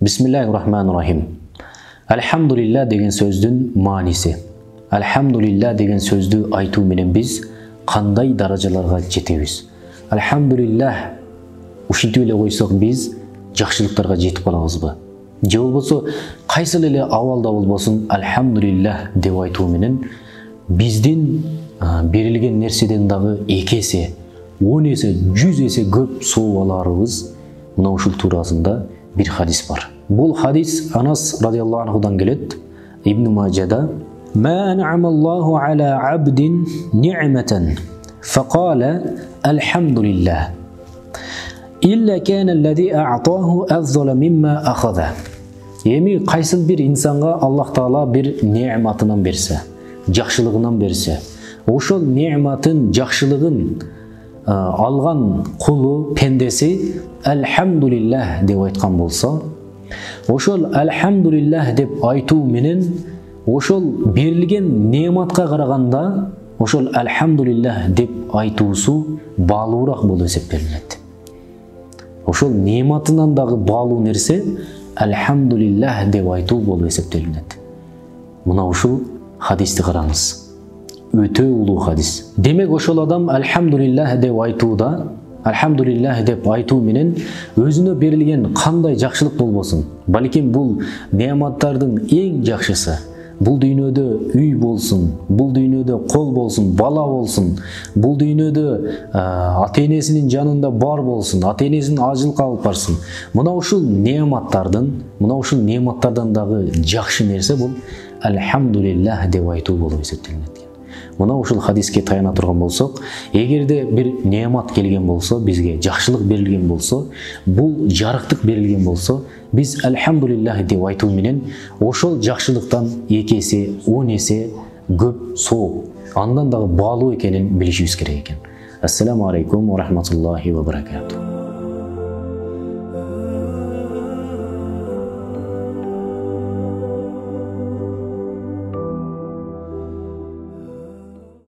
Bismillahirrahmanirrahim. Elhamdülillah деген сөздің манisi. Elhamdülillah деген сөзді айту менен біз қандай даражаларға жетебіз. Elhamdülillah ушинтип эле койсок біз жакшылыктарга жетип калабызбы? Же болбосо кайсыл эле абалда болбосун elhamdülillah деп айтуу менен биздин берилген нерседен дагы 2 есе, 10 есе, 100 есе көп сооп аларыбыз мына ушул туурасында bir hadis var. Bu hadis Anas radıyallahu anhu'dan gelет. İbn Majah'da "Ma an'amallahu ala 'abdin ni'meten faqala elhamdülillah illa kana allazi a'tahu afdala mimma akhadha." Эми кайсыл bir insanga Allah Taala bir ni'matinden berse, жакшылыгынан берсе, ошол ni'matın, жакшылыгын алган кулу, пендеси elhamdülillah деп айткан болсо, ошол elhamdülillah деп айтуу менен ошол берилген неаматка караганда ошол elhamdülillah деп айтуусу баалуураак болуп эсептелинет. Ошол неаматынан дагы баалуу нерсе elhamdülillah деп айтуу болуп эсептелинет. Мына ушул хадисти караңыз. Өтө улуу хадис. Демек ошол адам elhamdülillah деп айтууда, elhamdülillah деп айтуу менен өзүнө берилген кандай жакшылык болбосун, балким бул неаматтардын эң жакшысы. Бул дүйнөдө үй болсун, бул дүйнөдө кол болсун, бала болсун, бул дүйнөдө ата-энесинин жанында бар болсун, ата-энесин ажылыкка алып барсын. Мына ушул неаматтардан дагы жакшы нерсе бул elhamdülillah деп айтуу болуп эсептелинет. Мына ушул хадиске таяна турган болсок, эгерде bir неамат келген болсо, бизге жакшылык берилген болсо, бул жарыктык берилген болсо, биз elhamdülillah деп айтуу менен ошол жакшылыктан 2 есе, 10 есе көп сооп, андан дагы баалуу экенин билишибиз керек экен. Ассаламу алейкум ва рахматуллахи ва баракатух.